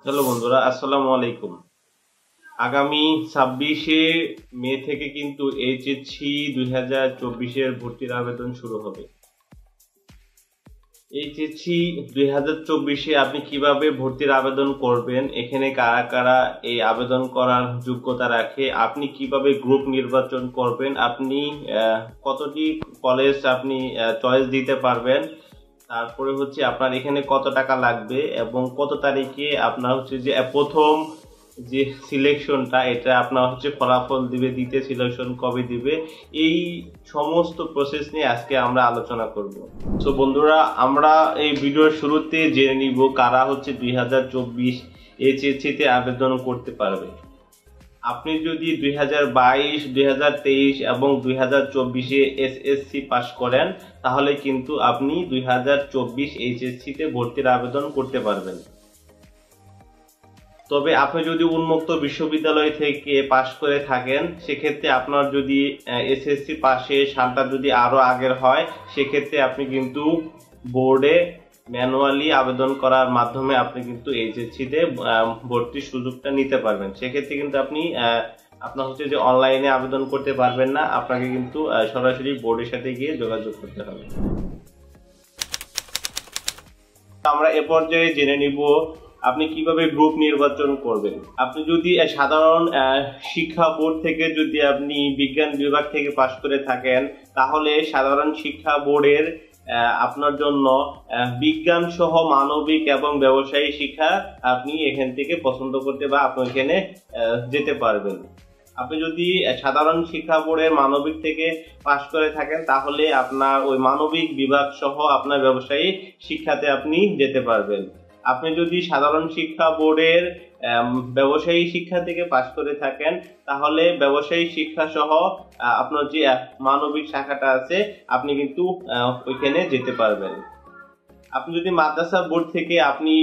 Hello বন্ধুরা, আসসালামু আলাইকুম। আগামী 26শে মে থেকে কিন্তু এইচএসসি 2024-এর ভর্তির আবেদন শুরু হবে। এইচএসসি 2024-এ আপনি কিভাবে ভর্তির আবেদন করবেন, এখানে কারা কারা এই আবেদন করার যোগ্যতা রাখে, আপনি কিভাবে গ্রুপ নির্বাচন করবেন, আপনি কতটি কলেজ আপনি চয়েস দিতে পারবেন, তারপরে হচ্ছে আপনার এখানে কত টাকা লাগবে এবং কত তারিখে আপনার হচ্ছে যে প্রথম যে সিলেকশনটা এটা আপনার হচ্ছে ফলাফল দিবে, দ্বিতীয় সিলেকশন কবে দিবে, এই সমস্ত প্রসেস নিয়ে আজকে আমরা আলোচনা করব। তো বন্ধুরা, আমরা এই ভিডিওর শুরুতে জেনে নিব কারা হচ্ছে 2024 এইচএসসি তে আবেদন করতে পারবে। আপনি যদি 2022, 2023 এবং 2024-এ এসএসসি পাস করেন তাহলে কিন্তু আপনি 2024 এইচএসসি তে ভর্তির আবেদন করতে পারবেন। তবে আপনি যদি উন্মুক্ত বিশ্ববিদ্যালয় থেকে পাশ করে থাকেন সেক্ষেত্রে আপনার যদি এসএসসি পাশে সালটা যদি আরো আগের হয় সেক্ষেত্রে আপনি কিন্তু বোর্ডে ম্যানুয়ালি আবেদন করার মাধ্যমে আপনি কিন্তু এইচএসসি তে ভর্তির সুযোগটা নিতে পারবেন। সেক্ষেত্রে কিন্তু আপনি আপনার হচ্ছে যে অনলাইনে আবেদন করতে পারবেন না, আপনাকে কিন্তু সরাসরি বোর্ডের সাথে গিয়ে যোগাযোগ করতে হবে। আমরা এ পর্যায়ে জেনে নিব আপনি কিভাবে গ্রুপ নির্বাচন করবেন। আপনি যদি সাধারণ শিক্ষা বোর্ড থেকে যদি আপনি বিজ্ঞান বিভাগ থেকে পাশ করে থাকেন তাহলে সাধারণ শিক্ষা বোর্ডের আপনার জন্য বিজ্ঞান সহ মানবিক এবং ব্যবসায়ী শিক্ষা আপনি এখান থেকে পছন্দ করতে বা আপনি এখানে যেতে পারবেন। আপনি যদি সাধারণ শিক্ষা বোর্ডের মানবিক থেকে পাশ করে থাকেন তাহলে আপনার ওই মানবিক বিভাগ সহ আপনার ব্যবসায়ী শিক্ষাতে আপনি যেতে পারবেন। আপনি যদি সাধারণ শিক্ষা বোর্ডের ব্যবসায়ী শিক্ষা থেকে পাশ করে থাকেন তাহলে ব্যবসায়ী শিক্ষা সহ আপনার যে মানবিক শাখাটা আছে আপনি কিন্তু ওইখানে যেতে পারবেন। আপনি যদি মাদ্রাসা বোর্ড থেকে আপনি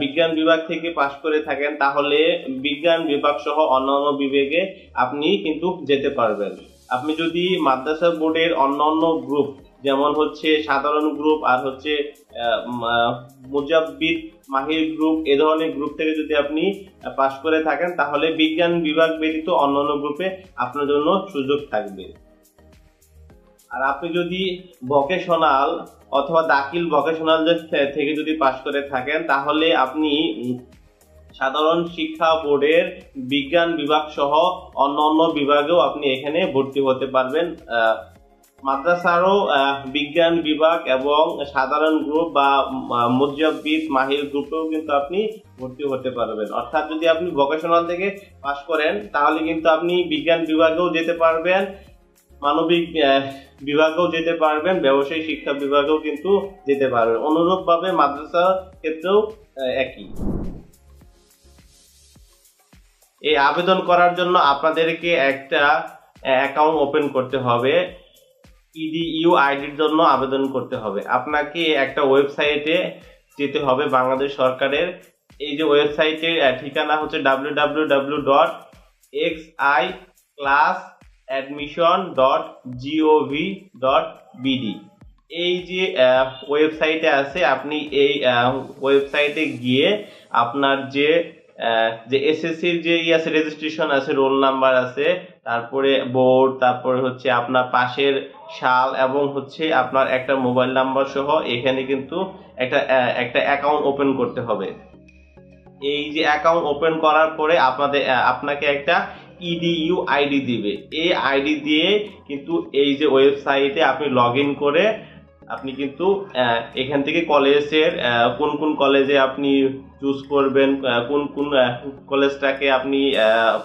বিজ্ঞান বিভাগ থেকে পাশ করে থাকেন তাহলে বিজ্ঞান বিভাগ সহ অন্যান্য বিভাগে আপনি কিন্তু যেতে পারবেন। আপনি যদি মাদ্রাসা বোর্ডের অন্যান্য গ্রুপ যেমন হচ্ছে সাধারণ গ্রুপ আর হচ্ছে মুজাব্বিদ মাহির গ্রুপ এ ধরনের গ্রুপ থেকে যদি আপনি পাশ করে থাকেন তাহলে বিজ্ঞান বিভাগ ব্যতীত অন্যান্য গ্রুপে আপনার জন্য সুযোগ থাকবে। আর আপনি যদি ভোকেশনাল অথবা দাখিল ভোকেশনাল থেকে যদি পাশ করে থাকেন তাহলে আপনি সাধারণ শিক্ষা বোর্ডের বিজ্ঞান বিভাগ সহ অন্যান্য বিভাগেও আপনি এখানে ভর্তি হতে পারবেন। মাদ্রাসারও বিজ্ঞান বিভাগ এবং সাধারণ গ্রুপ বা মুজাব্বিদ মাহির গ্রুপেও কিন্তু আপনি ভর্তি হতে পারবেন। অর্থাৎ যদি আপনি ভোকেশনাল থেকে পাশ করেন তাহলে কিন্তু আপনি বিজ্ঞান বিভাগেও যেতে পারবেন, মানবিক বিভাগেও যেতে পারবেন, ব্যবসায়ী শিক্ষা বিভাগেও কিন্তু যেতে পারবেন। অনুরূপভাবে মাদ্রাসা ক্ষেত্রেও একই। এই আবেদন করার জন্য আপনাদেরকে একটা অ্যাকাউন্ট ওপেন করতে হবে। ইডিইউ আইডির জন্য আবেদন করতে হবে। আপনাকে একটা ওয়েবসাইটে যেতে হবে বাংলাদেশ সরকারের। এই যে ওয়েবসাইটের ঠিকানা হচ্ছে www.xiclassadmission.gov.bd। এই যে ওয়েবসাইটে আছে আপনি এই ওয়েবসাইটে গিয়ে আপনার যে এসএসসির যে আছে রেজিস্ট্রেশন আছে, রোল নাম্বার আছে, তারপরে বোর্ড, তারপরে হচ্ছে আপনার পাশের সাল এবং হচ্ছে আপনার একটা মোবাইল নাম্বার সহ এখানে কিন্তু একটা অ্যাকাউন্ট ওপেন করতে হবে। এই যে অ্যাকাউন্ট ওপেন করার পরে আপনাকে একটা ইডিইউ আইডি দিবে। এই আইডি দিয়ে কিন্তু এই যে ওয়েবসাইটে আপনি লগ ইন করে আপনি কিন্তু এখান থেকে কলেজের কোন কোন কলেজে আপনি চুজ করবেন, কোন কোন কলেজটাকে আপনি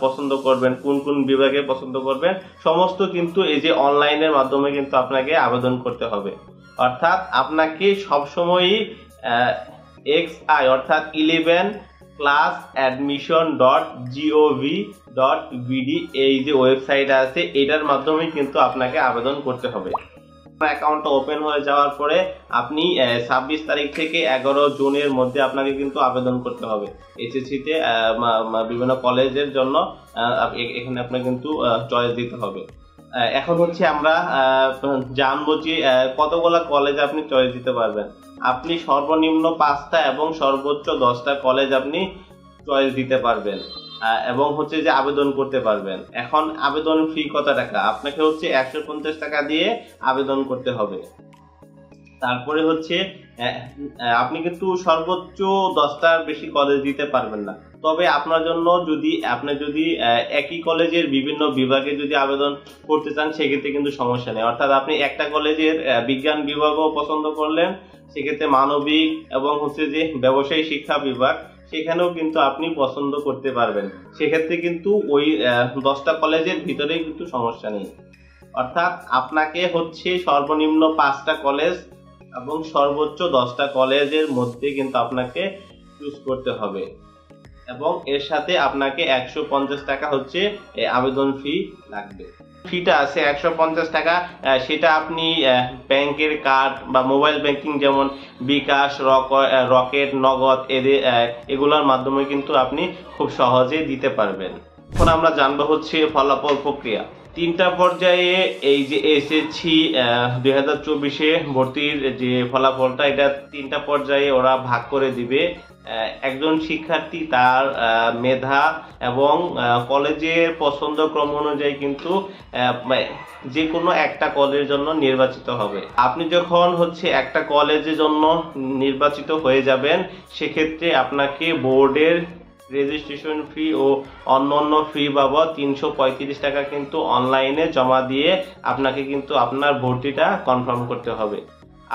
পছন্দ করবেন, কোন কোন বিভাগে পছন্দ করবেন, সমস্ত কিন্তু এই যে অনলাইনের মাধ্যমে কিন্তু আপনাকে আবেদন করতে হবে। অর্থাৎ আপনাকে সবসময়ই XI অর্থাৎ 11classadmission.gov.bd এই যে ওয়েবসাইট আছে এটার মাধ্যমে কিন্তু আপনাকে আবেদন করতে হবে। অ্যাকাউন্টটা ওপেন হয়ে যাওয়ার পরে আপনি 26 তারিখ থেকে 11 জুনের মধ্যে আপনাকে কিন্তু আবেদন করতে হবে এইচএসসি তে বিভিন্ন কলেজের জন্য। এখানে আপনাকে কিন্তু চয়েস দিতে হবে। এখন হচ্ছে আমরা জানবো যে কতগুলা কলেজ আপনি চয়েস দিতে পারবেন। আপনি সর্বনিম্ন 5টা এবং সর্বোচ্চ 10টা কলেজ আপনি চয়েস দিতে পারবেন এবং হচ্ছে যে আবেদন করতে পারবেন। এখন আবেদন ফি কত টাকা? আপনাকে হচ্ছে 150 টাকা দিয়ে আবেদন করতে হবে। তারপরে হচ্ছে আপনি কিন্তু সর্বোচ্চ 10টার বেশি কলেজ দিতে পারবেন না। তবে আপনার জন্য আপনি যদি একই কলেজের বিভিন্ন বিভাগে যদি আবেদন করতে চান সেক্ষেত্রে কিন্তু সমস্যা নেই। অর্থাৎ আপনি একটা কলেজের বিজ্ঞান বিভাগও পছন্দ করলেন, সেক্ষেত্রে মানবিক এবং হচ্ছে যে ব্যবসায়ী শিক্ষা বিভাগ সেখানেও কিন্তু আপনি পছন্দ করতে পারবেন। সেক্ষেত্রে কিন্তু ওই 10টা কলেজের ভিতরেই কিন্তু সমস্যা নেই। অর্থাৎ আপনাকে হচ্ছে সর্বনিম্ন 5টা কলেজ এবং সর্বোচ্চ 10টা কলেজের মধ্যে কিন্তু আপনাকে চুজ করতে হবে এবং এর সাথে আপনাকে 150 টাকা হচ্ছে আবেদন ফি লাগবে। ফিটা আছে 150 টাকা, সেটা আপনি ব্যাংকের কার্ড বা মোবাইল ব্যাংকিং যেমন বিকাশ, রকেট, নগদ এগুলোর মাধ্যমে কিন্তু আপনি খুব সহজে দিতে পারবেন। এখন আমরা জানবো হচ্ছে ফলাফল প্রক্রিয়া। 3টা পর্যায়ে এই যে এসএসসি 2024-এ ভর্তির যে ফলাফলটা, এটা 3টা পর্যায়ে ওরা ভাগ করে দিবে। একজন শিক্ষার্থী তার মেধা এবং কলেজের পছন্দ ক্রম অনুযায়ী কিন্তু যে কোনো একটা কলেজের জন্য নির্বাচিত হবে। আপনি যখন হচ্ছে একটা কলেজের জন্য নির্বাচিত হয়ে যাবেন, সেক্ষেত্রে আপনাকে বোর্ডের রেজিস্ট্রেশন ফি ও অন্যান্য ফি বাবদ 335 টাকা কিন্তু অনলাইনে জমা দিয়ে আপনাকে কিন্তু আপনার ভর্তিটা কনফার্ম করতে হবে।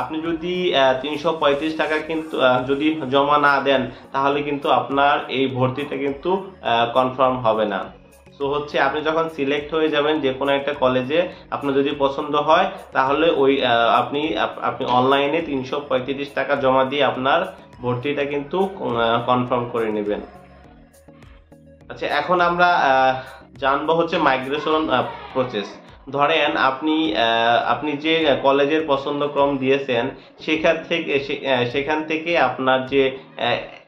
আপনি যদি 335 টাকা কিন্তু যদি জমা না দেন তাহলে কিন্তু আপনার এই ভর্তিটা কিন্তু কনফার্ম হবে না। সো হচ্ছে আপনি যখন সিলেক্ট হয়ে যাবেন যে কোনো একটা কলেজে, আপনার যদি পছন্দ হয় তাহলে ওই আপনি অনলাইনে 335 টাকা জমা দিয়ে আপনার ভর্তিটা কিন্তু কনফার্ম করে নেবেন। আচ্ছা, এখন আমরা জানবো হচ্ছে মাইগ্রেশন প্রসেস। ধরেন আপনি যে কলেজের পছন্দক্রম দিয়েছেন সেখান থেকে আপনার যে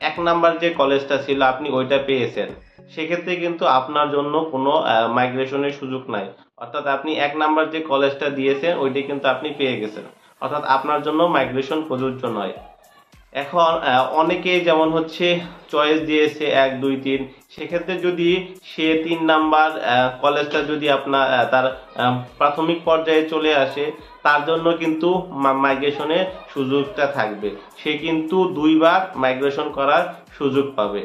1 নাম্বার যে কলেজটা ছিল আপনি ওইটা পেয়েছেন, সেক্ষেত্রে কিন্তু আপনার জন্য কোনো মাইগ্রেশনের সুযোগ নাই। অর্থাৎ আপনি 1 নাম্বার যে কলেজটা দিয়েছেন ওইটা কিন্তু আপনি পেয়ে গেছেন, অর্থাৎ আপনার জন্য মাইগ্রেশন প্রযোজ্য নয়। এখন অনেকেই যেমন হচ্ছে চয়েস দিয়েছে 1, 2, 3, সেক্ষেত্রে যদি সে 3 নাম্বার কলেজটা যদি আপনার তার প্রাথমিক পর্যায়ে চলে আসে, তার জন্য কিন্তু মাইগ্রেশনের সুযোগটা থাকবে। সে কিন্তু 2 বার মাইগ্রেশন করার সুযোগ পাবে।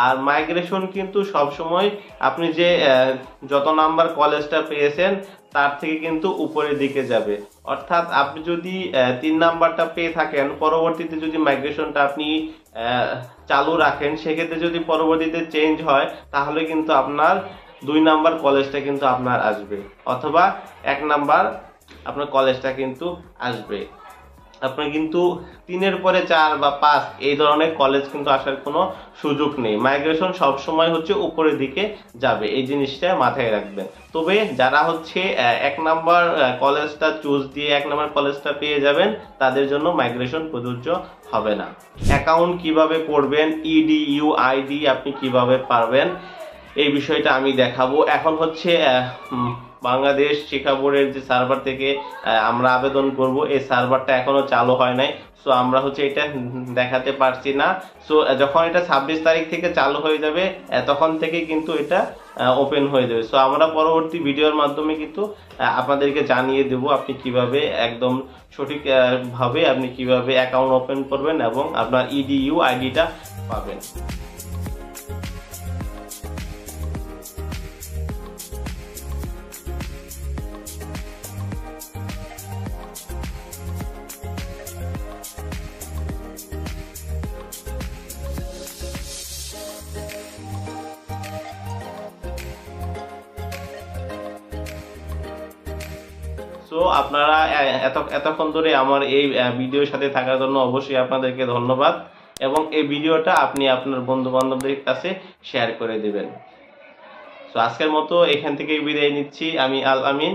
আর মাইগ্রেশন কিন্তু সবসময় আপনি যে যত নাম্বার কলেজটা পেয়েছেন তার থেকে কিন্তু উপরের দিকে যাবে। অর্থাৎ আপনি যদি 3 নাম্বারটা পেয়ে থাকেন, পরবর্তীতে যদি মাইগ্রেশনটা আপনি চালু রাখেন, সেক্ষেত্রে যদি পরবর্তীতে চেঞ্জ হয় তাহলে কিন্তু আপনার 2 নাম্বার কলেজটা কিন্তু আপনার আসবে, অথবা 1 নাম্বার আপনার কলেজটা কিন্তু আসবে। আপনার কিন্তু 3-এর পরে 4 বা 5 এই ধরনের কলেজ কিন্তু আসার কোনো সুযোগ নেই। মাইগ্রেশন সবসময় হচ্ছে উপরের দিকে যাবে, এই জিনিসটা মাথায় রাখবেন। তবে যারা হচ্ছে 1 নাম্বার কলেজটা চুজ দিয়ে 1 নাম্বার কলেজটা পেয়ে যাবেন, তাদের জন্য মাইগ্রেশন প্রযোজ্য হবে না। অ্যাকাউন্ট কিভাবে করবেন, ইডিইউ আইডি আপনি কিভাবে পারবেন, এই বিষয়টা আমি দেখাবো। এখন হচ্ছে বাংলাদেশ শিক্ষা বোর্ডের যে সার্ভার থেকে আমরা আবেদন করব, এই সার্ভারটা এখনো চালু হয় নাই। সো আমরা হচ্ছে এটা দেখাতে পারছি না। সো যখন এটা 26 তারিখ থেকে চালু হয়ে যাবে তখন থেকে কিন্তু এটা ওপেন হয়ে যাবে। সো আমরা পরবর্তী ভিডিওর মাধ্যমে কিন্তু আপনাদেরকে জানিয়ে দেব আপনি কিভাবে একদম সঠিক ভাবে আপনি কিভাবে অ্যাকাউন্ট ওপেন করবেন এবং আপনার ইডিইউ আইডিটা পাবেন। সো আপনারা এতক্ষণ ধরে আমার এই ভিডিওর সাথে থাকার জন্য অবশ্যই আপনাদেরকে ধন্যবাদ, এবং এই ভিডিওটা আপনি আপনার বন্ধু বান্ধবদের কাছে শেয়ার করে দিবেন। সো আজকের মতো এখান থেকেই বিদায় নিচ্ছি। আমি আল আমিন।